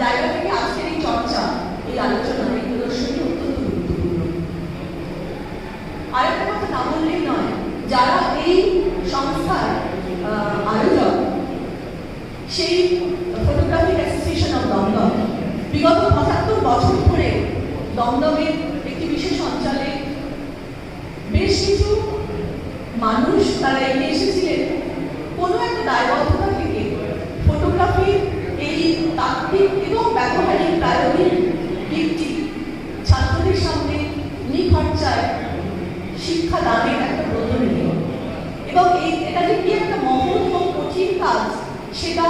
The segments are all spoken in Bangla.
জায়গা থেকে আজকের এই চর্চা, এই আলোচনা, এই প্রদর্শনী অত্যন্ত গুরুত্বপূর্ণ। বছর ধরে দমদমের একটি বিশেষ অঞ্চলে বেশ কিছু মানুষ তারা এগিয়ে এসেছিলেন কোনো একটা দায়বদ্ধতা থেকে ফটোগ্রাফির এই তাত্ত্বিক এবং ব্যবহারিক প্রায়োগিক দিকটি ছাত্রদের সামনে নিখরচায় শিক্ষা দানের একটা ব্রত নিয়ে এবং এটা যে কি একটা মহৎ এবং কঠিন কাজ সেটা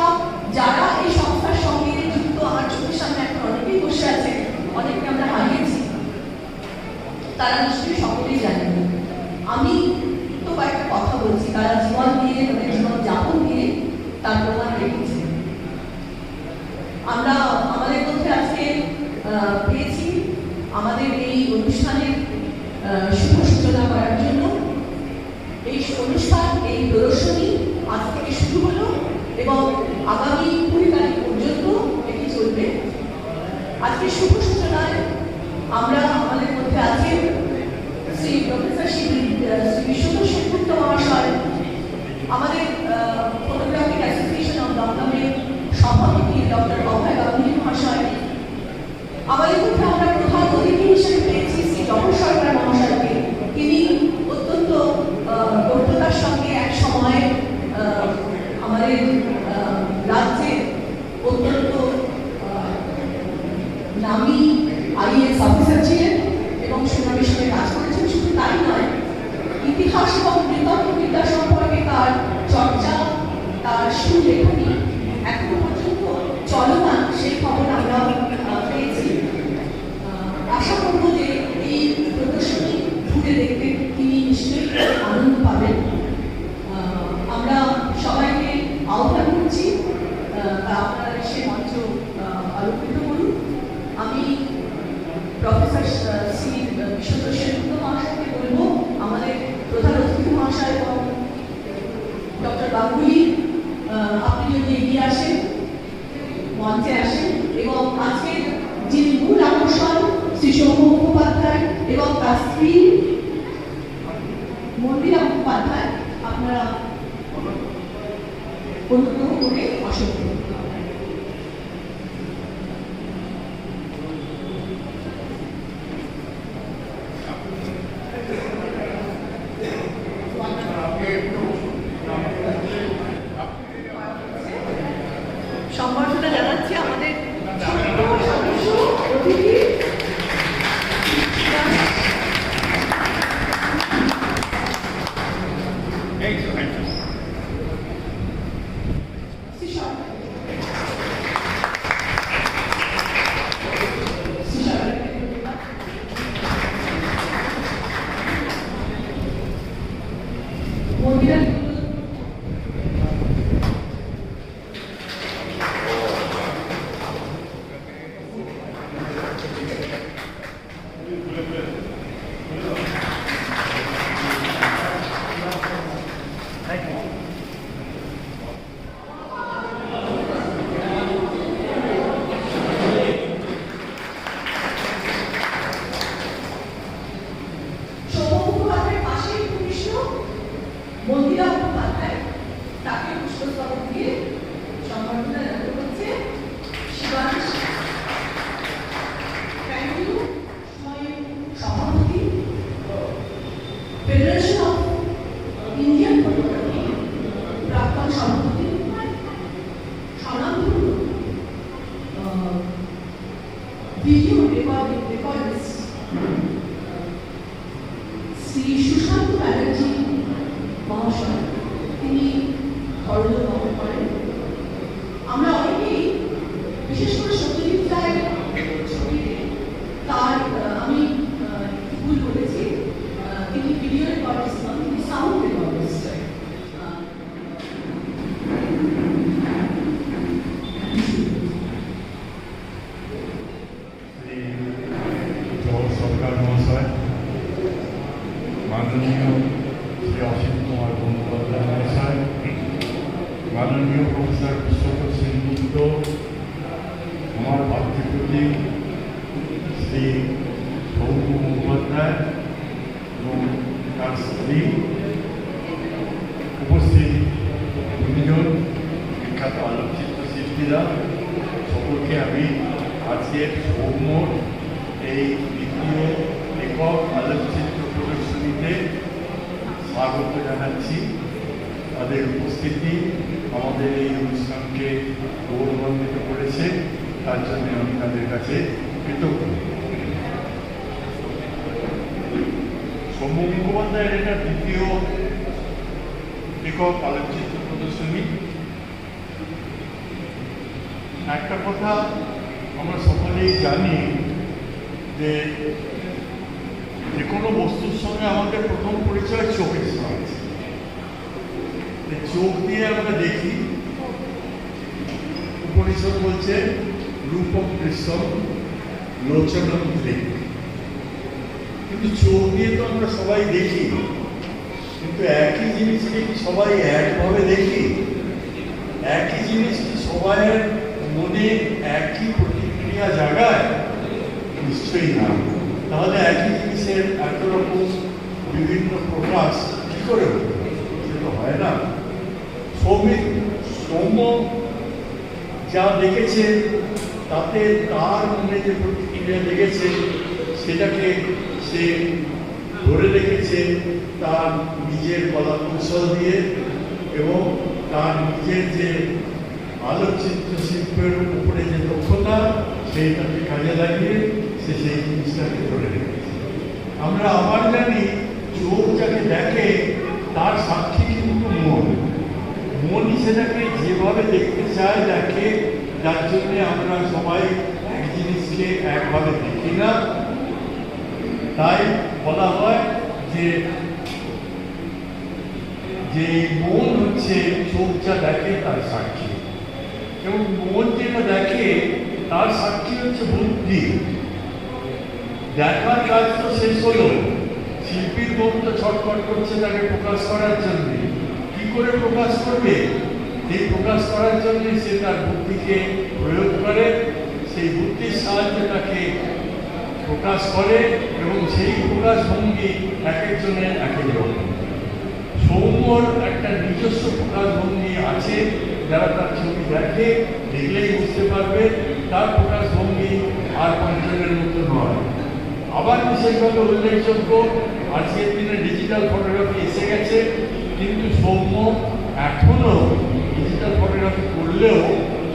যারা এই সংস্থার সঙ্গে যুক্ত আমার চোখের সামনে এখন অনেকেই বসে আছে, অনেককে আমরা হারিয়েছি, তারা নিশ্চয়ই সকলেই জানেন। আমি তো কয়েকটা কথা বলছি, তারা জীবন দিয়ে তাদের জীবন যাপন দিয়ে তার প্রমাণ রেখেছে। আমরা আমাদের মধ্যে আজকে পেয়েছি আমাদের এই অনুষ্ঠানের শুভ সূচনা করার জন্য। এই অনুষ্ঠান, এই প্রদর্শনী আজ থেকে শুরু হলো এবং আগামী 20 তারিখ পর্যন্ত এটি চলবে। আজকে শুভ সূচনায় আমরা আমাদের মধ্যে আছেন শ্রী প্রফেসর শ্রী বিশ্বনাথ সেনগুপ্ত মহাশয়, আমাদের ফটোগ্রাফিক অ্যাসোসিয়েশন অফ দমদমের সভাপতি ডক্টর অভয় গাঙ্গুলি মহাশয়। আমাদের মধ্যে আমরা প্রধান অতিথি হিসেবে পেয়েছি শ্রী জগৎ সরকার মহাশয়কে। তিনি অত্যন্ত দক্ষতার সঙ্গে এক সময় আমাদের রাজ্যের অত্যন্ত নামী আইএএস অফিসার ছিলেন এবং সুনামের সঙ্গে কাজ করেছেন। শুধু তাই নয়, ইতিহাস এবং নৃতত্ত্ববিদ্যা সম্পর্কে তার চর্চা, তার সুলেখনী এখনো পর্যন্ত চলমান, সেই খবর আমরা পেয়েছি। আশা করব যে এই প্রদর্শনী ঘুরে দেখতে তিনি নিশ্চয়ই আনন্দ পাবেন। আমরা সবাইকে আহ্বান করছি আপনারা সে মঞ্চ আলোকিত করুন। আমি প্রফেসর শ্রী বিশ্বনাথ সেনগুপ্ত মহাশয়কে বলবো আমাদের প্রধান অতিথি মহাশয় এবং ডক্টর গাঙ্গুলি আপনি যদি এগিয়ে আসেন, মঞ্চে আসেন এবং আজকের যিনি মূল আকর্ষণ শ্রী সৌম্য মুখোপাধ্যায় এবং তার স্ত্রী মন্দিরা মুখোপাধ্যায়, আপনারা অনুগ্রহ করে অসংখ্য সম্বর্ধনা জানাচ্ছি আমাদের সদস্য অতিথি মন্দিরা মুখোপাধ্যায়, তাকে পুষ্পস্তবক দিয়ে সম্বর্ধনা জানানো হচ্ছে। শিবাংশ সভাপতি ফেডারেশন অফ ইন্ডিয়ান ফটোগ্রাফি প্রাক্তন সভাপতি স্বনামধন্য ভিডিও রেকর্ডিস্ট শ্রী সুশান্ত ব্যানার্জি মহাশয়, তিনি ধর্ম বহন করেন। আমরা অনেকেই বিশেষ করে সত্যজিৎ রায়ের ছবিতে তার আমি ভুল বলেছি, তিনি ভিডিও রেকর্ডিস্ট নন, তিনি সাউন্ড রেকর্ডিস্ট। সরকার মহাশয়, মাননীয় শ্রী অসিত কুমার বন্দ্যোপাধ্যায় মহাশয়, মাননীয় প্রফেসর বিশ্বনাথ সেনগুপ্ত, আমার ভাতৃপতি শ্রী সৌম্য মুখোপাধ্যায় এবং তার স্ত্রী, উপস্থিত দুজন বিখ্যাত আলোকচিত্র শিল্পীরা, সকলকে আমি আজকের সৌম্য সৌম্যর এই দ্বিতীয় একক আলোকচিত্র প্রদর্শনীতে স্বাগত জানাচ্ছি। তাদের উপস্থিতি আমাদের এই অনুষ্ঠানকে গৌরবান্বিত করেছে, তার জন্য আমি তাদের কাছে কৃতজ্ঞ। সৌম্য মুখোপাধ্যায়ের এটা দ্বিতীয় একক আলোকচিত্র প্রদর্শনী। একটা কথা আমরা সকলেই জানি যে যে কোনো বস্তুর সঙ্গে আমাদের প্রথম পরিচয় চোখের সঙ্গে। চোখ দিয়ে আমরা দেখি, উপনিষদ বলছে রূপম দৃশ্যম লোচনম দৃক। কিন্তু চোখ দিয়ে তো আমরা সবাই দেখি, কিন্তু একই জিনিসকে কি সবাই একভাবে দেখি? একই জিনিস কি সবাইয়ের মনে একই প্রতিক্রিয়া জাগায়? নিশ্চয়ই না। তাহলে একই জিনিসের এত রকম বিভিন্ন প্রকাশ কি করে হতো? সেটা হয় না। সৌম্য যা দেখেছে তাতে তার মনে যে প্রতিক্রিয়া লেগেছে সেটাকে সে ধরে রেখেছে তার নিজের কলা কৌশল দিয়ে, এবং তার নিজের যে আলোকচিত্র শিল্পের উপরে যে দক্ষতা সেইটাকে কাজে লাগিয়ে সে সেই জিনিসটাকে ধরে রেখেছে। আমরা আবার জানি চোখ যাকে দেখে তার সাক্ষী কিন্তু মনই সেটাকে যেভাবে দেখতে চায় দেখে, যার জন্যে আমরা সবাই এক জিনিসকে একভাবে দেখি না। তাই বলা হয় যে মন হচ্ছে চোখ যা দেখে তার সাক্ষী, এবং মন যেটা দেখে তার সাক্ষী হচ্ছে বুদ্ধি। দেখার কাজ তো শেষ হলো, শিল্পীর মন তো ছটফট করছে তাকে প্রকাশ করার জন্য। কি করে প্রকাশ করবে? এই প্রকাশ করার জন্য সে তার বুদ্ধিকে প্রয়োগ করে, সেই বুদ্ধির সাহায্যে তাকে প্রকাশ করে, এবং সেই প্রকাশ ভঙ্গি এক একজনের এক এক রকম। সৌম্যর একটা নিজস্ব প্রকাশ ভঙ্গি আছে, যারা তার ছবি দেখে দেখলেই বুঝতে পারবে তার প্রকাশ ভঙ্গি আর পঞ্চমের মতো নয়। আবার বিশেষভাবে উল্লেখযোগ্য, আজকের দিনে ডিজিটাল ফটোগ্রাফি এসে গেছে, কিন্তু সৌম্য এখনো ডিজিটাল ফটোগ্রাফি করলেও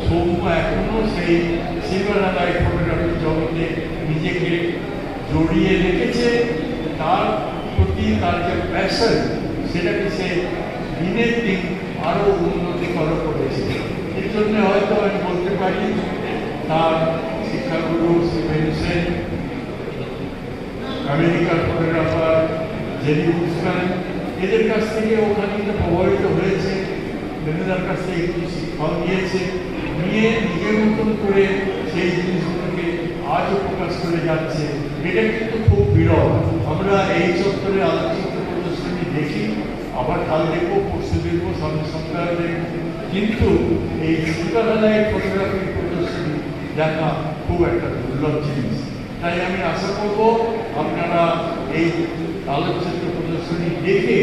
সৌম্য এখনো সেই সিলভার লাইট ফটোগ্রাফির জগতে নিজেকে জড়িয়ে রেখেছে। তার প্রতি তার যে প্যাশন সেটাকে সে দিনের দিন আরও উন্নতিকর করেছে। এর জন্য হয়তো আমি বলতে পারি তার শিক্ষাগুরু স্টিভেন সেন, আমেরিকার ফটোগ্রাফার জেরি উসমান, এদের কাছ থেকে ওখানে প্রভাবিত হয়েছে, মেনেদার কাছ থেকে একটু শিক্ষা নিয়েছে, নিয়ে নিজের মতন করে সেই জিনিসগুলোকে আজও প্রকাশ করে যাচ্ছে। এটা কিন্তু খুব বিরল। আমরা এই চত্বরে আলোকচিত্র প্রদর্শনী দেখি, আবার কাল দেখবো, পরশু দেখবো, সামনে সপ্তাহে দেখবো, কিন্তু এই ছোটবেলায় ফটোগ্রাফির প্রদর্শনী দেখা খুব একটা দুর্লভ জিনিস। তাই আমি আশা করব আপনারা এই আলোকচিত্র প্রদর্শনী দেখে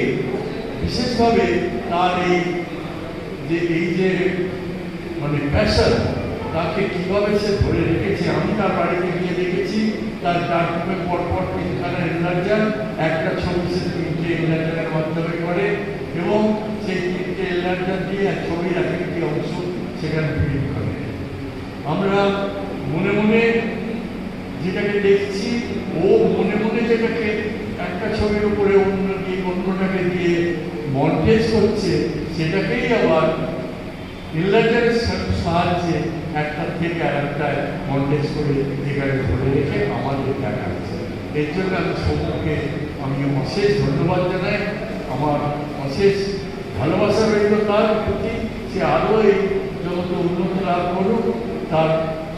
বিশেষভাবে তার এই যে মানে প্যাশন, তাকে কীভাবে সে ধরে রেখেছে। আমি তার বাড়িতে গিয়ে দেখেছি তার ডাকরুমের পরপর তিনখানা এনলার্জার, একটা ছবি সে তিনটে এনলার্জারের মাধ্যমে করে, এবং সেই তিনটে এনলার্জার দিয়ে এক ছবির এক একটি অংশ সেখানে প্রিন্ট করে। আমরা মনে মনে যেটাকে দেখছি, ও মনে মনে যেটাকে একটা ছবির উপরে অন্যটাকে দিয়ে মন্টেজ করছে, সেটাকেই আবার এনলার্জারের সাহায্যে একটা থেকে আরেকটায় মন্টেজ করে যেখানে ধরে রেখে আমাদের দেখাচ্ছে। এর জন্য আমি সৌম্যকে আমি অশেষ ধন্যবাদ জানাই। আমার অশেষ ভালোবাসা রইল তার প্রতি। সে আরও এই জগতে উন্নতি লাভ করুক, তার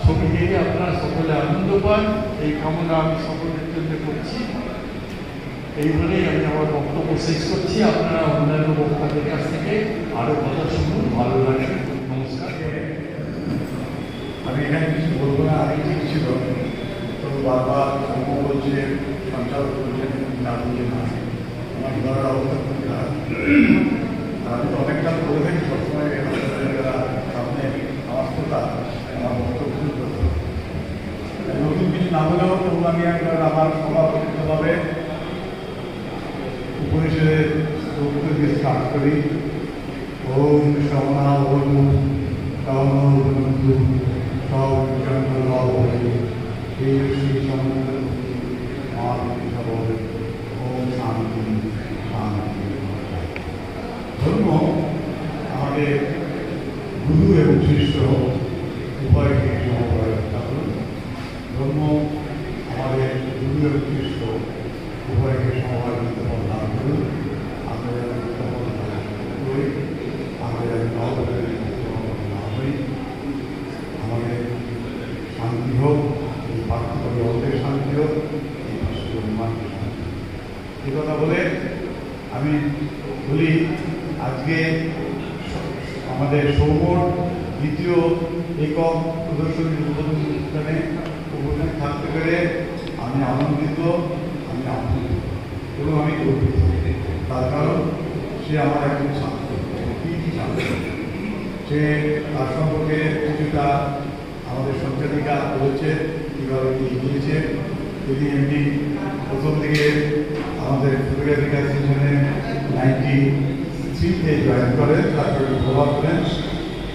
ছবি দেখে আপনারা সকলে আনন্দ পান, এই কামনা আমি সকলের জন্য করছি। এই বলেই আমি আমার বক্তব্য শেষ করছি। আপনারা অন্যান্য বক্তাদের কাছ থেকে আরও কথা শুনুন, ভালো লাগে। নমস্কার। আমি এখানে কিছু বলবো না, আগে ঠিক ছিল তো বারবার বলছে সঞ্চালক বলছেন না, বুঝে না, আমার ঘরের অবস্থা খুব খারাপ। আমি তো অনেকটা বলে থাকি সবসময় যারা সামনে আমার শ্রোতা আমার বক্তব্য শুরু করতে নতুন কিছু না হলেও তবু আমি একবার আমার সভাপতিত্বভাবে উপনিষদের বক্তব্য দিয়ে স্টার্ট করি। ওম শ্রবণা বন্ধু কামনা বন্ধু সব এই শ্রী সমুদ্র ওম শান্তি শান্তি। ধর্ম আমাদের গুরু এবং শিষ্য উভয়কে সমভাবে রক্ষা করুন। ধর্ম আমাদের গুরু এবং শিষ্য উভয়কে সমভাবে প্রদান করুন। আমরা করি আমাদের আমাদের শান্তি হোক, এই পার্থক্য জগতের শান্তি হোক, এই মানুষের শান্তি। এই কথা বলে আমি বলি, আজকে আমাদের সৌমর দ্বিতীয় একক প্রদর্শনী উদ্বোধন অনুষ্ঠানে উপস্থিত থাকতে পেরে আমি আনন্দিত এবং আমি গর্বিত। তার কারণ সে আমার একজন ছাত্র, কি ছাত্র। সে তার সম্পর্কে কিছুটা আমাদের সঞ্চালিকা বলেছে, কীভাবে কি গিয়েছে। যদি এমনি প্রথম দিকে আমাদের ফটোগ্রাফিক অ্যাসোসিয়েশনে 93-তে জয়েন করেন, তারপরে প্রভাব করেন।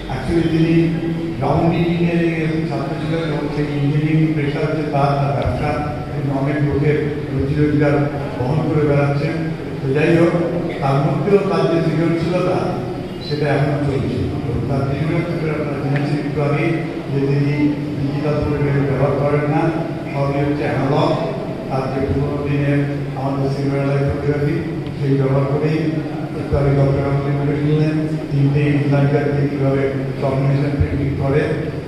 অ্যাকচুয়ালি তিনি গ্রাউন্ড ইঞ্জিনিয়ারিংয়ের ছাত্র ছিলেন এবং সেই ইঞ্জিনিয়ারিং পেশা হচ্ছে তার ব্যবসা, তিনি অনেক লোকের রুজি রোজগার বহন করে বেড়াচ্ছেন। তো যাই হোক, তার মধ্যেও তার যে সৃজনশীলতা সেটা এখনো চলছে। তার সৃজনশীলতা আপনারা জেনেছেন একটু আগে যে তিনি ডিজিটাল ফটোগ্রাফি ব্যবহার করেন না, সবই হচ্ছে অ্যানালগ। তার যে পুরোনো দিনের আমাদের সিনেমার ফটোগ্রাফি সেই ব্যবহার করেই একটু আগে ডক্টর আমাদের বলে শুনলেন 3টে ইনলাইকার দিয়ে কীভাবে কম্বিনেশন প্রিন্টিং করে,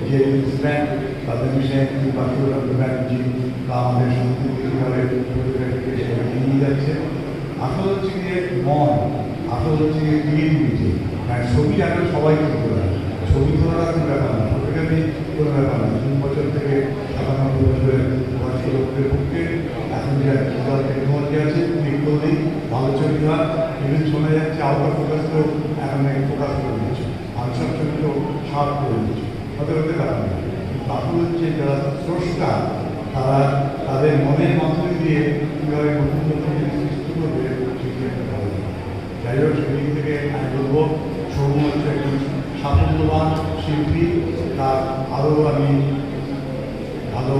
যে ইনস্ট্যান্ট তাদের মিশন বা ব্যানার্জি বা আমাদের সংস্কৃতি কীভাবে ফটোগ্রাফিকে সেটা নিয়ে যাচ্ছে। আসল হচ্ছে গিয়ে মন, আসল হচ্ছে গিয়ে ক্রিয়েটিভিটি। হ্যাঁ, ছবি এখন সবাই করতে পারে, ছবি তোলার কোনো ব্যাপার না, ফটোগ্রাফি কোনো ব্যাপার না। 3 বছর থেকে 97 বছরের বয়স্ক লোকদের পক্ষে এখন যে ডিজিটাল টেকনোলজি আছে, ক্লিক করলেই ভালো ছবি হয়। ইভেন শোনা যাচ্ছে আউট অফ ফোকাস তো এখন ফোকাস করে দিচ্ছে, আনসার ছবি তো শার্প করে দিচ্ছে, হতে হতে ব্যাপার না। আসল হচ্ছে যারা স্রষ্টা, তারা তাদের মনের মাধ্যমে দিয়ে কীভাবে নতুন নতুন জিনিস সৃষ্টি করবে সেটি একটা ভালো। যাই হোক, সেদিক থেকে আমি বলবো সৌম্য হচ্ছে একজন সাফল্যবান শিল্পী। তার আরও আমি ভালো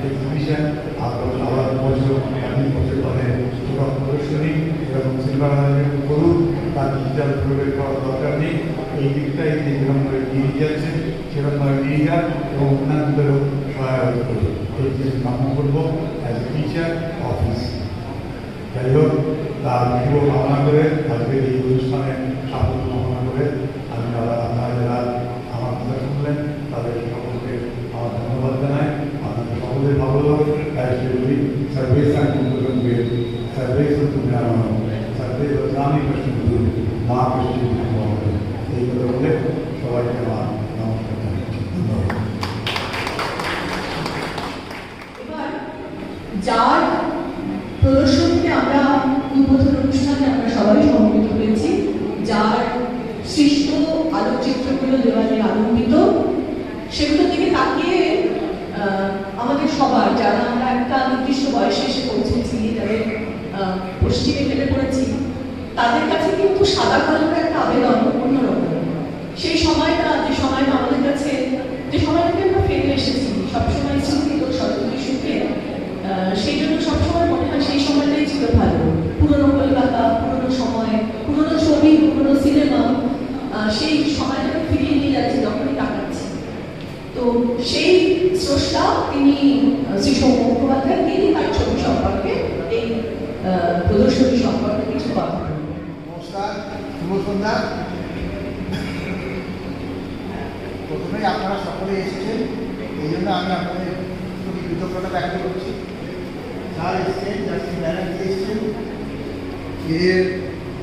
এক্সিবিশন আবার বছর পরে ছোটো প্রদর্শনী এবং সিলভার করুন। তার ডিজিটাল প্রয়োগ করার দরকার নেই। এই দিকটাই তিনি যেরকমভাবে নিয়ে যাচ্ছে সেরকমভাবে নিয়ে যান এবং অন্যান্যদেরও সহায়তা করুন, এই জিনিস কামনা করবো অ্যাজ এ টিচার অফিস। যাই হোক, তার শুভ কামনা করে আজকের এই অনুষ্ঠানে সাফল্য কামনা করে আমি আপনারা যারা আমার কথা শুনলেন তাদের সকলকে আমার ধন্যবাদ জানাই। আপনাদের সকলের ভালো হোক, বলি সার্ভিস সার্ভিস সার্ভিস রামি কৃষ্ণ মা কৃষ্ণ এই কথা বলে সবাইকে আমার নমস্কার জানাচ্ছি। ধন্যবাদ। এবার যার প্রদর্শনীতে আমরা উদ্বোধন অনুষ্ঠানে আমরা সবাই সমবেত হয়েছি, যার সৃষ্ট আলোকচিত্রগুলো দেওয়ালে আনন্দিত, সেগুলো থেকে তাকিয়ে আমাদের সবার, যারা আমরা একটা নির্দিষ্ট বয়সে এসে পৌঁছেছি, যাদের পশ্চিমে ফেলে পড়েছি, তাদের কাছে কিন্তু সাদা কালোর একটা আবেদন অন্যরকম। সেই সময়টা, যে সময়টা আমাদের কাছে, যে সময়টাকে আমরা ফেলে এসেছি সবসময় চিন্তিত সরকারি সুখে, সেই জন্য সবসময় মনে হয় সেই সময়টাই ছিল ভালো। পুরনো কলকাতা, পুরনো সময়, পুরনো ছবি, পুরনো সিনেমা, সেই সময়টাকে ফিরিয়ে নিয়ে যাচ্ছে যখনই তাকাচ্ছি। তো সেই স্রষ্টা তিনি শ্রী সৌম্য মুখোপাধ্যায়, তিনি তার ছবি সম্পর্কে, এই প্রদর্শনী সম্পর্কে কিছু কথা বলবেন। নমস্কার, শুভ সন্ধ্যা। প্রথমেই আপনারা সকলে এসেছেন, এই জন্য আমি আপনাদের প্রতি কৃতজ্ঞতা ব্যক্ত করছি। স্যার এসছেন, জাস্টিস ব্যানার্জি এসছেন, এর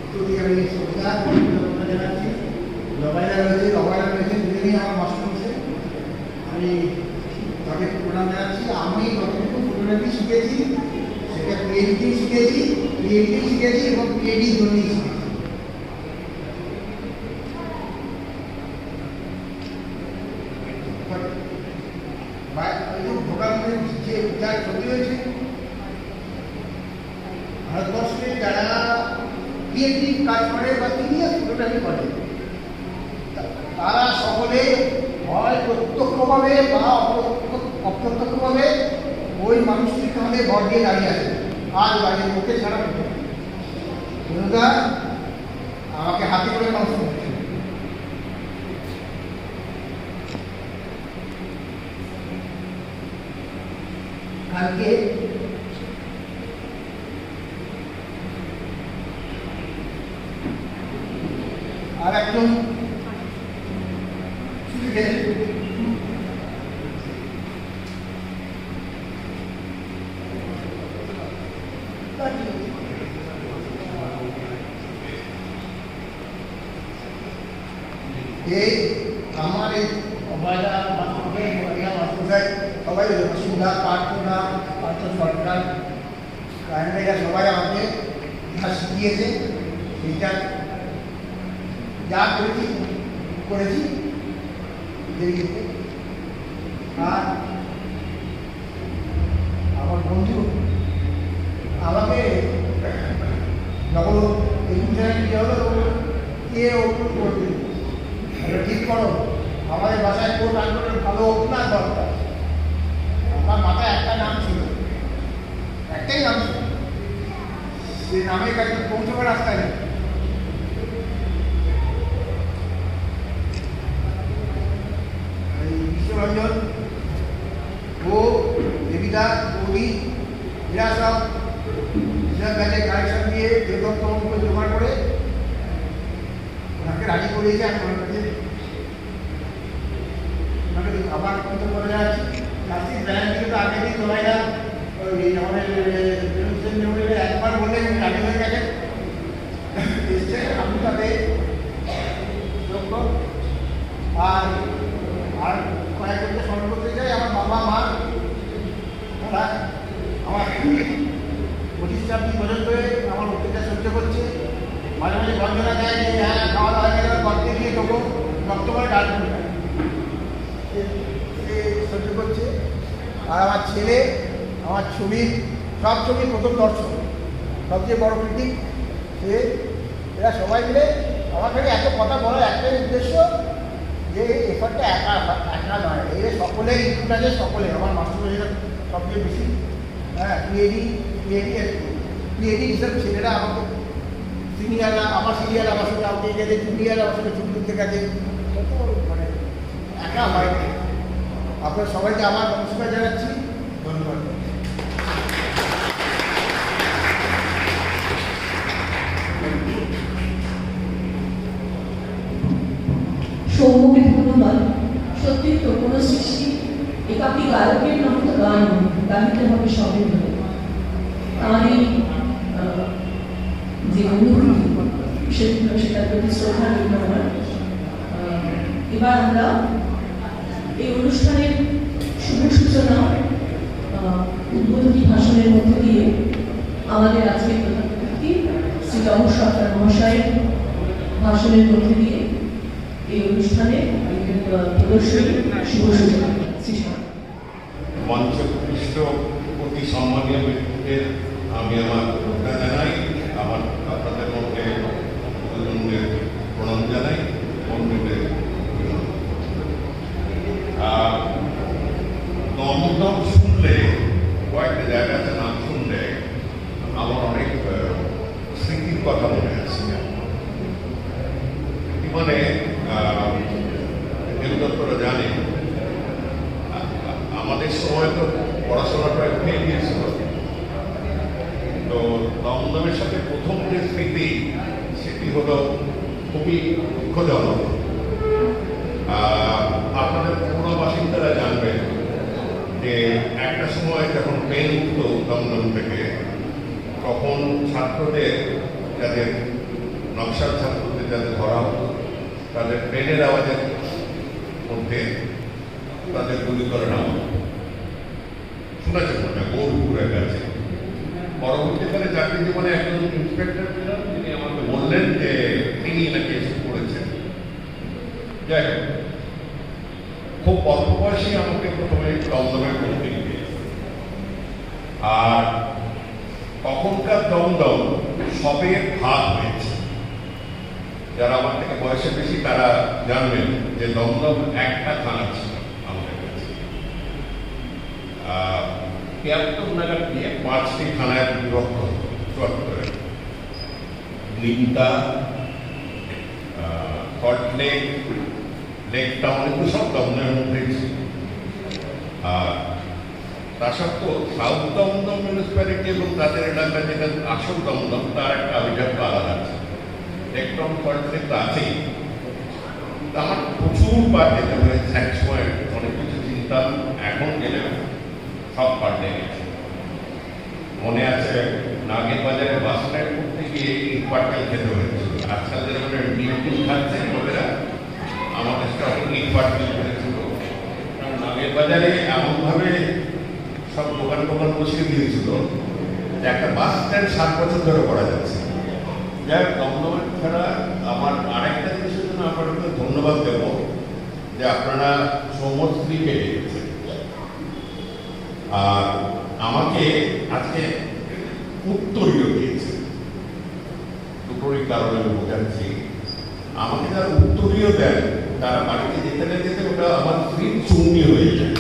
প্রতি আমি শ্রদ্ধা কৃতজ্ঞতা জানাচ্ছি। লবাইরা রয়েছে, দুজনেই আমার মাস্টার হচ্ছে, আমি তাকে প্রণাম জানাচ্ছি। আমি যতটুকু ফটোগ্রাফি শিখেছি সেটা পিএইচডি শিখেছি এবং পিএইচডির জন্যই শিখেছি। ভোকাবুলারি যে যার ক্ষতি হয়েছে। ভারতবর্ষে যারা ক্রিয়েটিভ কাজ করে বা সিনিয়র ফটোগ্রাফি করে তারা সকলে হয় প্রত্যক্ষভাবে বা অপ্রত্যক্ষভাবে ওই মানুষটির সঙ্গে ভর দিয়ে দাঁড়িয়ে আছে আর বাড়ির মুখে ছাড়া বিনোদা আমাকে হাতে করে মানুষ করছে। কালকে আর একজন এই আমার এই অবায়দা মাস্টার সবাই সুধা প্রার্থনা পার্থ সরকার এরা সবাই আমাকে যা শিখিয়েছে সেইটা যা করেছি আর আমার বন্ধু আমাকে যখন নিয়ে হলো কে ওপেন করবে ঠিক করো আমাদের বাসায় কোন আন্দোলন ভালো ওপেনার দরকার। আমার মাথায় একটা নাম ছিল, একটাই নাম ছিল, সে নামের কাছে পৌঁছবার রাস্তা নেই। বিশ্বরঞ্জন ও দেবিদা কবি এরা সব ব্যাচের কালেকশন দিয়ে দেবদত্ত জোগাড় করে ওনাকে রাজি করিয়েছে। আমি ওনার কাছে ওনাকে আবার কিন্তু করে যাচ্ছি প্লাস্টিক ব্যান্ড থেকে তো আগে দিন সবাইরা ওই আমাদের একবার বললে রাজি হয়ে গেছে এসছে। আমি তাতে আর আর কয়েকজনকে স্মরণ করতে চাই। আমার বাবা মা ওরা আমার 25-26 বছর ধরে আমার অত্যাচার সহ্য করছে। মাঝে মাঝে বঞ্চনা দেয় যে হ্যাঁ খাওয়া দাওয়া গেলে করতে গিয়ে তবু রক্ত করে ডাল সে সহ্য করছে। আর আমার ছেলে আমার ছবির সব ছবির প্রথম দর্শক, সবচেয়ে বড় ক্রিটিক সে। এরা সবাই মিলে আমার কাছে এত কথা বলার একটাই উদ্দেশ্য যে এফার্টটা একা নয়, এর সকলেই ইনপুট আছে, সকলে আমার মাস্টার সবচেয়ে বেশি হ্যাঁ ক্রিয়েটিভ হিসাবে ছেলেরা আমাকে সিনিয়ররা আমার সিনিয়র আমার সাথে আউটে গেছে, জুনিয়র আমার সাথে ছুটি করতে গেছে, কত মানে একা হয়। আপনার সবাইকে আমার নমস্কার জানাচ্ছি, ধন্যবাদ। সৌম্যকে ধন্যবাদ। সত্যি তো কোনো সৃষ্টি একাকি গায়কের নামে তো গান গাইতে হবে সবই ধরে। তার এই যে অনুভূতি সেটার প্রতি শ্রদ্ধা রইল আমার। এবার আমরা এই অনুষ্ঠানের শুভ সূচনা উদ্বোধনী ভাষণের মধ্য দিয়ে আমাদের আজকের প্রধান অতিথি শ্রী রমেশ সরকার মহাশয়ের ভাষণের মধ্যে দিয়ে এই অনুষ্ঠানে প্রদর্শনী শুভ সূচনা। মঞ্চপৃষ্ঠ অতি সম্মানীয় ব্যক্তিদের আমি আমার শ্রদ্ধা জানাই, আমার আপনাদের মধ্যে দুজনদের প্রণাম জানাই, বন্ধুদের দমদম শুনলে কয়েকটা জায়গাতে নাম শুনলে আমার অনেক স্মৃতির কথা মনে আসছে। মানে দেবদত্তরা জানে আমাদের সময় তো পড়াশোনাটা হয়ে গিয়েছিল, তো দমদমের সাথে প্রথম যে স্মৃতি সেটি হলো খুবই দুঃখজনক। আপনাদের পুরো বাসিন্দারা জানবেন যে একটা সময় যখন ট্রেন উঠত দমদম থেকে, তখন ছাত্রদের যাদের নকশাল ছাত্রদের যাদের ধরা হতো তাদের ট্রেনের আওয়াজের মধ্যে তাদের গুলি করে নেওয়া শুনেছেন না বোলপুরের কাছে। পরবর্তীকালে চাকরি জীবনে একজন ইন্সপেক্টর ছিলেন, তিনি আমাকে বললেন যে তিনি নাকি এসব করেছেন। যাই হোক, খুব অল্প বয়সে আমাকে প্রথমে দমদমে ভর্তি দিয়ে আর তখনকার দমদম সবে ভাগ হয়েছে। যারা আমার থেকে বয়সে বেশি তারা জানবেন যে দমদম একটা থানা ছিল আমাদের কাছে। ৭৩ নাগাদ দিয়ে 5টি থানায় বিভক্ত হতো ৭৪-এ। লিমতা, সল্টলেক, লেক টাউন, এগুলো সব দমদমের মধ্যেই ছিল। আর তা সত্ত্বেও সাউথ দমদম মিউনিসিপ্যালিটি এবং তাদের এলাকা যেটা আসল দমদম তার একটা আবির্ভাব আলাদা আছে। লেক টাউন, সল্টলেক তো আছেই। আমার প্রচুর বার যেতে হয়েছে, এক সময় অনেক কিছু চিন্তা, এখন গেলে সব পাল্টে গেছে। মনে আছে নাগের বাজারে বাস স্ট্যান্ড করতে গিয়ে ইট পাটকেল খেতে হয়েছিল। আজকাল যেরকম ডিম খাচ্ছে লোকেরা, আমাদের তখন ইট পাটকেল করেছিল। কারণ নাগের বাজারে এমনভাবে সব দোকান বসিয়ে দিয়েছিল যে একটা বাস স্ট্যান্ড 7 বছর ধরে করা যাচ্ছে। যাই হোক, দমদমের ছাড়া আমার আরেকটা জিনিসের জন্য আপনাদেরকে ধন্যবাদ দেব যে আপনারা সৌমশ্রীকে ডেকেছেন। আর আমাকে আজকে উত্তরীয় দিয়েছে, দুটোরই কারণে আমি বোঝাচ্ছি। আমাকে যারা উত্তরীয় দেন তারা বাড়িতে যেতে না যেতে ওটা আমার স্ত্রীর চুন্নি হয়ে যায়।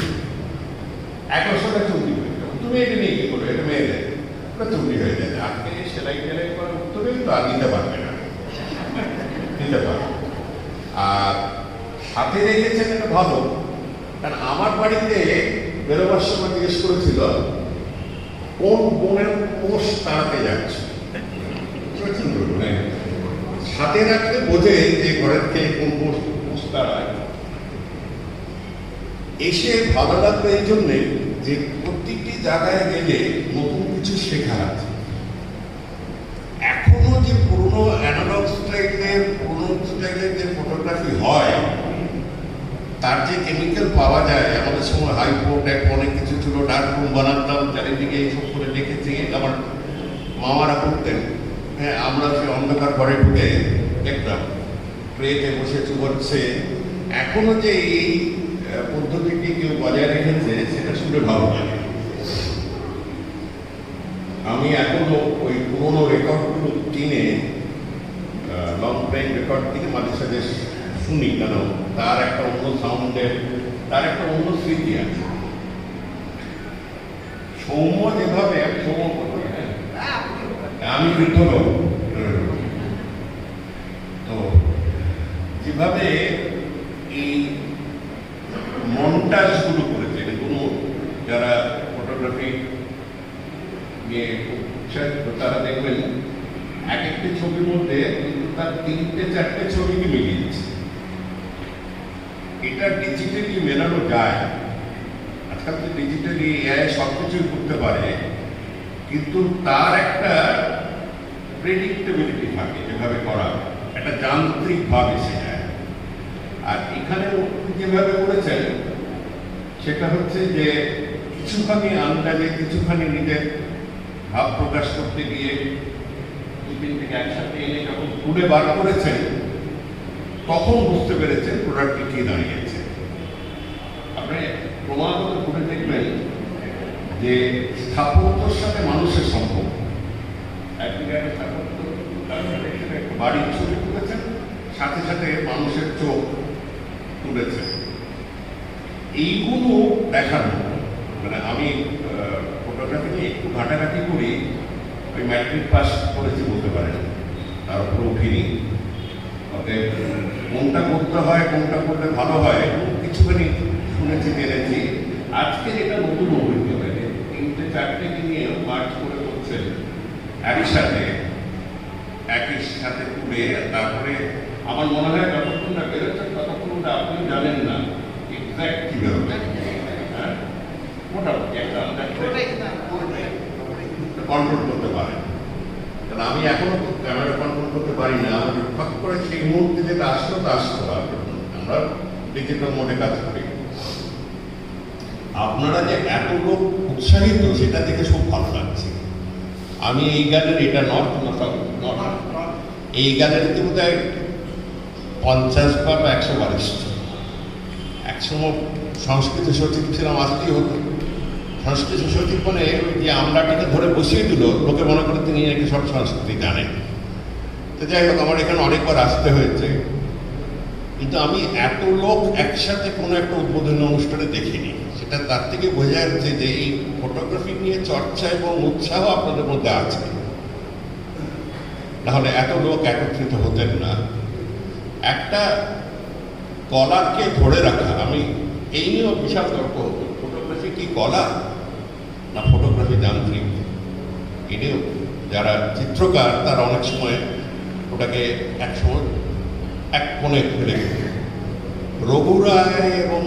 একশোটা চুন্নি হয়ে যায়। তুমি এটা নিয়ে কি করবে, এটা মেয়েদের ওটা চুন্নি হয়ে যায়। আজকে সেলাই টেলাই করার উত্তরে তো আর নিতে পারবে না, নিতে পারবে। আর সাথে রেখেছেন এটা ভালো, কারণ আমার বাড়িতে বেরোবার সময় জিজ্ঞেস করেছিল কোন বোনের পোষ তাড়াতে যাচ্ছে। সাথে রাখলে বোঝে যে ঘরের থেকে কোন পোষ তাড়ায়। এসে ভালো লাগলো এই জন্যে যে প্রত্যেকটি জায়গায় গেলে নতুন কিছু শেখা আছে। এখনো যে পুরনো অ্যানালগ স্টাইলের যে ফটোগ্রাফি হয়, তার যে কেমিক্যাল পাওয়া যায়, আমাদের সময় হাইপো ট্যাপ অনেক কিছু ছিল, ডার্ক রুম বানাতাম, চারিদিকে এইসব করে দেখেছি। আমার মামারা করতেন, হ্যাঁ, আমরা সে অন্ধকার ঘরে ঢুকে দেখতাম ট্রেতে বসে চুবচ্ছে। এখনো যে এই পদ্ধতিটি কেউ বজায় রেখেছে সেটা শুনে ভালো লাগে। আমি এখনো ওই পুরোনো রেকর্ডগুলো কিনে, লং টাইম রেকর্ড কিনে মাঝে সাথে শুনি, কেন তার একটা অন্য সাউন্ডের, তার একটা অন্য স্মৃতি আছে। সৌম্য যেভাবে আমি বৃদ্ধ লোক, তো যেভাবে এই মন্টাজগুলো করেছে, কোনো যারা ফটোগ্রাফি নিয়ে উৎসাহিত তারা দেখবেন এক একটি ছবির মধ্যে কিন্তু তার 3-4টে ছবিকে মিলিয়েছে। এটা ডিজিটালি মেলানো যায়। আজকাল তো ডিজিটালি এআই সব কিছুই করতে পারে, কিন্তু তার একটা প্রেডিক্টেবিলিটি থাকে যেভাবে করা, একটা যান্ত্রিক ভাব এসে যায়। আর এখানে যেভাবে করেছেন সেটা হচ্ছে যে কিছুখানি আন্দাজে, কিছুখানি নিজের ভাব প্রকাশ করতে গিয়ে দুদিন থেকে একসাথে এনে যখন তুলে বার করেছেন তখন বুঝতে পেরেছেন প্রোডাক্টটি কি দাঁড়িয়েছে। আপনি ক্রমাগত ঘুরে দেখবেন যে স্থাপত্যের সাথে মানুষের সম্পর্ক, একদিকে একটা স্থাপত্য, তার সাথে একটা বাড়ির ছবি তুলেছেন, সাথে সাথে মানুষের চোখ তুলেছেন। এইগুলো দেখানো, মানে আমি ফটোগ্রাফি নিয়ে একটু ঘাটাঘাটি করি, ওই ম্যাট্রিক পাস করেছি বলতে পারেন, তার উপরে উঠিনি। অতএব কোনটা করতে হয়, কোনটা করলে ভালো হয় কিছুখানি শুনেছি, জেনেছি। আজকে যেটা নতুন অভিজ্ঞতা, 3-4টেকে নিয়ে মার্চ করে করছেন একসাথে, একই সাথে তুলে, তারপরে আমার মনে হয় যতক্ষণ না বেরোচ্ছেন ততক্ষণ আপনি জানেন না এক্সাক্ট কি বেরোবে। হ্যাঁ, মোটামুটি একটা কন্ট্রোল করতে পারেন। কারণ আমি এখনো ক্যামেরা কন্ট্রোল করতে পারি না। আমাদের ফট করে সেই মুহূর্তে যেটা আসলো তা আসতে পারবে। আমরা ডিজিটাল মোডে কাজ করি। আপনারা যে এত লোক উৎসাহিত সেটা দেখে খুব ভালো লাগছে। আমি এই গ্যালারি, এটা নর্থ, এই গ্যালারিতে বোধ হয় 50 বা 100 বার এসেছে। একসময় সংস্কৃত সচিব ছিলাম, আসতেই হতো। সংস্কৃতি সচিব বলে যে আমরাটাকে ধরে বসিয়ে দিল, লোকে মনে করে তিনি নাকি সব সংস্কৃতি জানেন। তো যাই হোক, আমার এখানে অনেকবার আসতে হয়েছে, কিন্তু আমি এত লোক একসাথে কোনো একটা উদ্বোধনী অনুষ্ঠানে দেখিনি। সেটা তার থেকে বোঝা যাচ্ছে যে এই ফটোগ্রাফি নিয়ে চর্চা এবং উৎসাহ আপনাদের মধ্যে আছে, নাহলে এত লোক একত্রিত হতেন না। একটা কলাকে ধরে রাখা, আমি এই নিয়েও বিশাল তর্ক হতো, ফটোগ্রাফি কি কলা না ফটোগ্রাফি যান্ত্রিক? এটিও যারা চিত্রকার তারা অনেক সময় ওটাকে একসময় এক কোণে ফেলে গেল। রঘু রায় এবং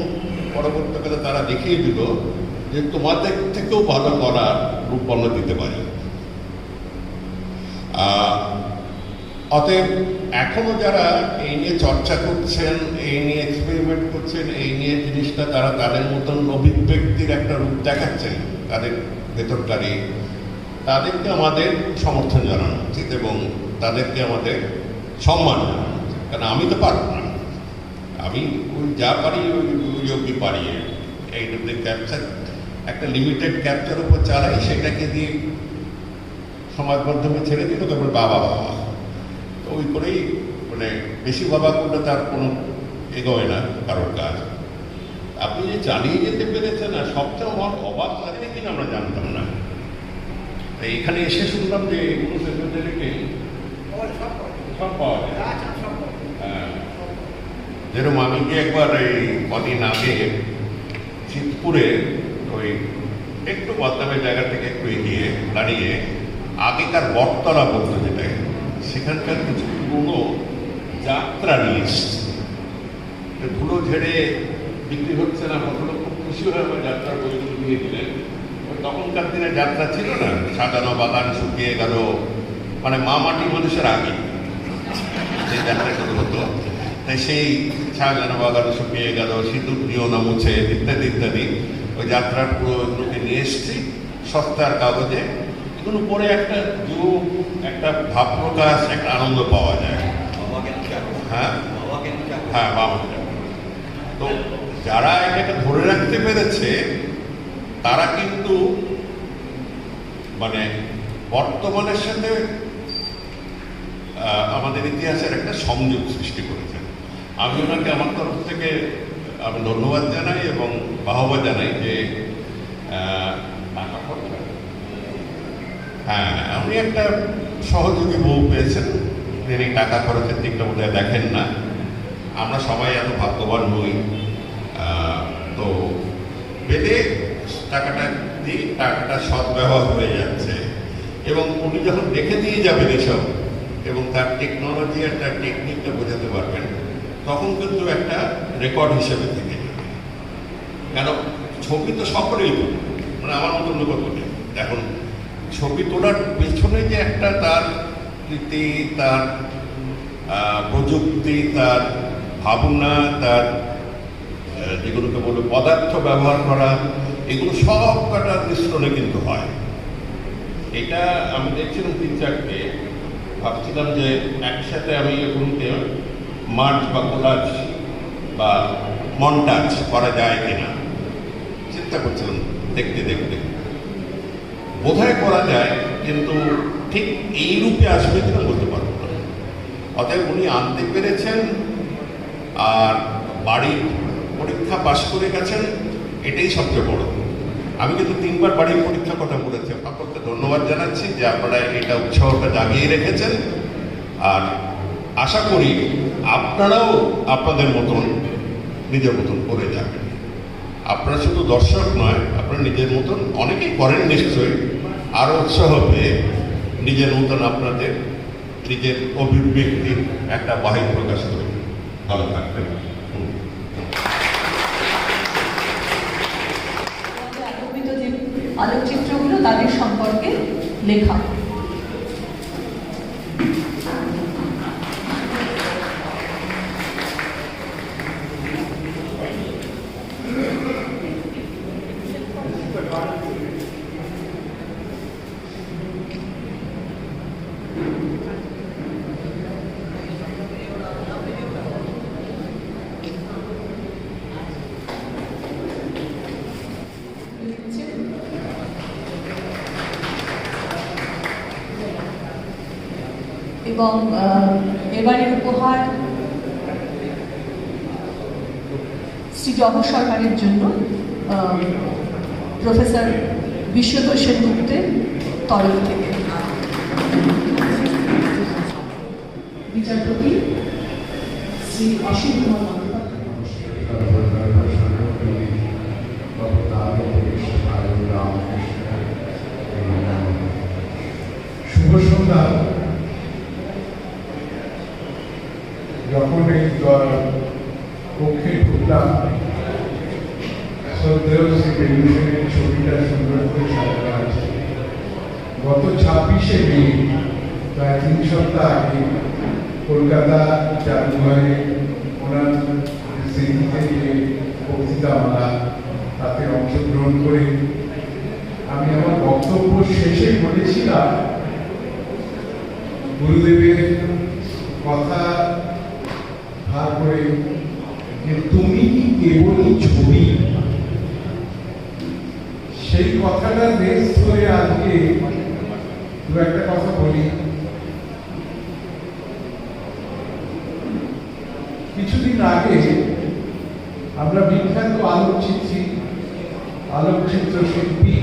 পরবর্তীকালে তারা দেখিয়ে দিল যে তোমাদের থেকেও ভালো কলার রূপবর্ণ দিতে পারি। অতএব এখনো যারা এই নিয়ে চর্চা করছেন, এই নিয়ে এক্সপেরিমেন্ট করছেন, এই নিয়ে জিনিসটা তারা তাদের মতন অভিব্যক্তির একটা রূপ দেখাচ্ছেন তাদের ভেতরকারই, তাদেরকে আমাদের সমর্থন জানানো উচিত এবং তাদেরকে আমাদের সম্মান জানানো উচিত। কারণ আমি তো পারব না, আমি ওই যা পারি ওই অব্দি পারি। এইটাতে ক্যাপচার একটা লিমিটেড ক্যাপচার উপর চালাই, সেটাকে দিয়ে সমাজ মাধ্যমে ছেড়ে দিল, তারপর বাবা বাবা ওই করেই, মানে বেশি বাবা করলে তার কোনো এগোয় না কারোর কাজ। আপনি যে চালিয়ে যেতে পেরেছেন না, সবচেয়ে আমার অবাক লাগে কিনা আমরা জানতাম না। তাই এখানে এসে শুনলাম যে এগুলো সেক্রেটারিকে সব পাওয়া যায়। হ্যাঁ, যেরকম আমি যে একবার এই কদিন আগে চিতপুরে ওই একটু বদনামের জায়গা থেকে একটু এগিয়ে দাঁড়িয়ে আগেকার বটতলা বলতো যেটা, সেখানকার কিছু পুরনো যাত্রা নিয়ে এসছে। ধুলো ঝেড়ে বিক্রি হচ্ছে না, ভদ্রলোক খুব খুশি হয়ে আমার যাত্রার বইগুলো দিয়ে দিলেন। তখনকার দিনে যাত্রা ছিল না, সাজানো বাগান শুকিয়ে গেল, মানে মা মাটি মানুষের আগে সেই যাত্রাগুলো হতো। তাই সেই সাজানো বাগান শুকিয়ে গেল, সিঁদুর দিও না মুছে, ইত্যাদি ইত্যাদি ওই যাত্রার পুরোগুলোকে নিয়ে এসছি সস্তার কাগজে। এগুলো পরে একটা যুগ, একটা ভাব প্রকাশ, একটা আনন্দ পাওয়া যায়। হ্যাঁ হ্যাঁ, বাবা। তো যারা এটাকে ধরে রাখতে পেরেছে তারা কিন্তু মানে বর্তমানের সাথে আমাদের ইতিহাসের একটা সংযোগ সৃষ্টি করেছেন। আমি ওনাকে আমার তরফ থেকে আমি ধন্যবাদ জানাই এবং বাহবা জানাই যে হ্যাঁ, আপনি একটা সহযোগী বউ পেয়েছেন, তিনি টাকা খরচের দিকটা বোধহয় দেখেন না। আমরা সবাই এত ভাগ্যবান নই। তো পেলে টাকাটা দিয়ে টাকাটা সদ্ব্যবহার হয়ে যাচ্ছে এবং উনি যখন দেখে দিয়ে যাবেন এসব এবং তার টেকনোলজি আর তার টেকনিকটা বোঝাতে পারবেন, তখন কিন্তু একটা রেকর্ড হিসেবে থেকে যাবে। কেন ছবি তো সকলেই, মানে আমার মতো লোক নেই। এখন ছবি তোলার পেছনে যে একটা তার রীতি, তার প্রযুক্তি, তার ভাবনা, তার যেগুলোকে বলে পদার্থ ব্যবহার করা, এগুলো সব কটার মিশ্রণে কিন্তু হয়। এটা আমি দেখছিলাম 3-4টে, ভাবছিলাম যে একসাথে আমি এগুলোকে মার্চ বা কোলাজ বা মন্টাজ করা যায় কিনা চিন্তা করছিলাম। দেখতে দেখতে বোধহয় করা যায়, কিন্তু ঠিক এই রূপে আসবে কিনা বলতে পারবো না। অতএব উনি আনতে পেরেছেন আর বাড়ির পরীক্ষা পাশ করে গেছেন, এটাই সবচেয়ে বড়। আমি কিন্তু 3বার বাড়ির পরীক্ষা কথা বলেছি। আপনাকে ধন্যবাদ জানাচ্ছি যে আপনারা এটা উৎসাহটা জাগিয়ে রেখেছেন, আর আশা করি আপনারাও আপনাদের মতন নিজের মতন করে যাবেন। আপনারা শুধু দর্শক নয়, আপনারা নিজের মতন অনেকেই করেন নিশ্চয়ই, আরও উৎসাহ পেয়ে নিজের মতন আপনাদের নিজের অভিব্যক্তির একটা বাহির প্রকাশ করবেন। ভালো থাকবেন। যে আলোকচিত্রগুলো তাদের সম্পর্কে লেখা। এবং এবারের উপহার শ্রী জহর সরকারের জন্য প্রফেসর বিশ্বতোষ সেনগুপ্তের তরফ থেকে। বিচারপতি শ্রী অসীম কুমার শুভ সন্ধ্যা। যখন এই কক্ষে ঢুকলাম, শ্রদ্ধেয় শ্রী টেলিভিশনের ছবিটা সুন্দর করে সাজানো আছে। গত 26শে মে, প্রায় 3 সপ্তাহ আগে কলকাতা জাদুঘরে ওনার স্মৃতিতে যে বক্তৃতামালা, তাতে অংশগ্রহণ করে আমি আমার বক্তব্য শেষে বলেছিলাম গুরুদেবের কথা ভার করে যে তুমি কি কেবলই ছবি। সেই কথাটা বেশ ধরে আজকে দু একটা কথা বলি। কিছুদিন আগে আমরা বিখ্যাত আলোকচিত্র শিল্পী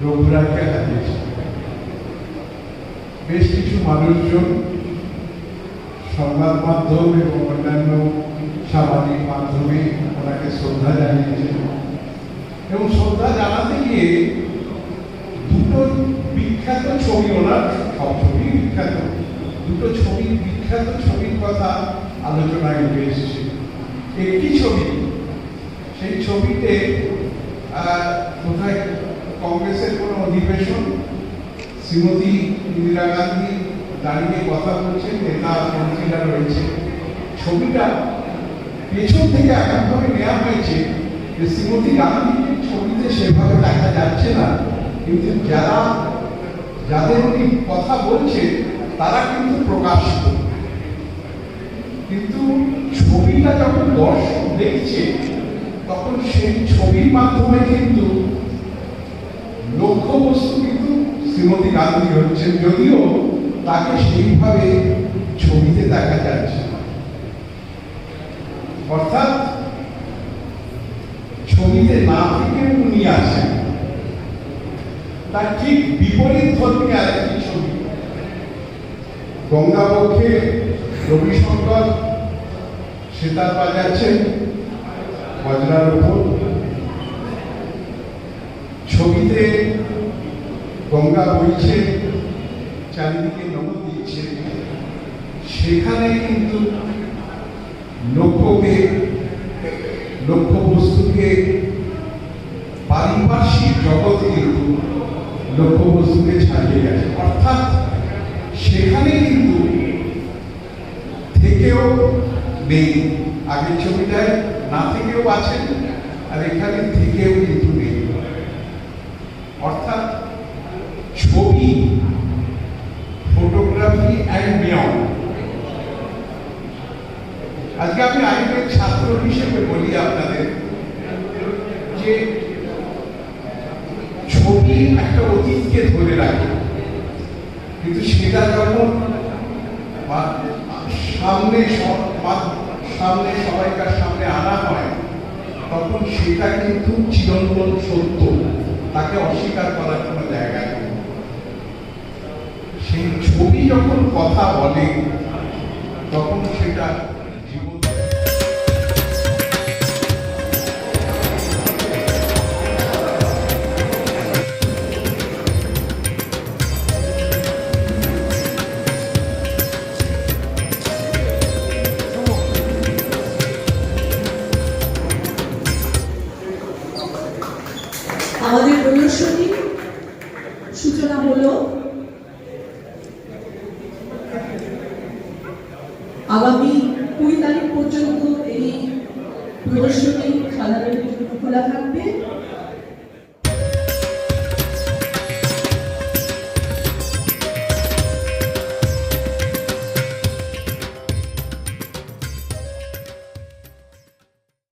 রঘুরাজকে হারিয়েছি। বেশ কিছু মানুষজন সংবাদ মাধ্যম এবং অন্যান্য সামাজিক মাধ্যমে ওনাকে শ্রদ্ধা জানিয়েছেন এবং শ্রদ্ধা জানাতে গিয়ে দুটো বিখ্যাত ছবি, ওনার সব ছবি বিখ্যাত, দুটো বিখ্যাত ছবির কথা আলোচনায় উঠে এসেছে। একটি ছবি, সেই ছবিতে কোথায় কংগ্রেসের কোনো অধিবেশন, শ্রীমতী ইন্দিরা গান্ধী দাঁড়িয়ে কথা বলছেন, নেতা মন্ত্রীরা রয়েছে। ছবিটা পেছন থেকে এমনভাবে নেওয়া হয়েছে যে শ্রীমতী গান্ধীকে ছবিতে সেভাবে দেখা যাচ্ছে না, কিন্তু যাদের উনি কথা বলছে তারা কিন্তু প্রকাশিত। কিন্তু ছবিটা যখন দর্শক দেখছে তখন সেই ছবির মাধ্যমে কিন্তু লক্ষ্যবস্তু কিন্তু শ্রীমতী গান্ধী হচ্ছেন, যদিও তাকে সেইভাবে ছবিতে দেখা যাচ্ছে। অর্থাৎ ছবিতে না থেকে উনি আছেন। তার ঠিক বিপরীত ধর্মী আরেকটি ছবি, গঙ্গাবক্ষে রবিশঙ্কর সেতার বাজাচ্ছেন বজরার উপর। ছবিতে গঙ্গা বইছে, চারিদিকে নমন দিচ্ছে। সেখানে কিন্তু লক্ষ্যবস্তুকে পারিপার্শ্বিক জগৎ কিন্তু লক্ষ্যবস্তুকে ছাড়িয়ে গেছে। অর্থাৎ সেখানে কিন্তু থেকেও নেই। আগের ছবিটায় না থেকেও আছেন, আর এখানে থেকেও কিন্তু নেই। অর্থাৎ ছবি, ফটোগ্রাফি অ্যান্ড বিয়ন্ড। আজকে আমি আইনের ছাত্র হিসেবে বলি আপনাদের যে ছবি একটা অতীতকে ধরে রাখে, কিন্তু সেটা যখন সামনে সবাইকার সামনে আনা হয় তখন সেটা কিন্তু চিরন্তন সত্য, তাকে অস্বীকার করার কোনো জায়গা নেই। সেই ছবি যখন কথা বলে তখন সেটা জীবন। আমাদের প্রদর্শনী সূচনা হলো আগামী 20 তারিখ পর্যন্ত এই প্রদর্শনী সাধারণের জন্য খোলা থাকবে।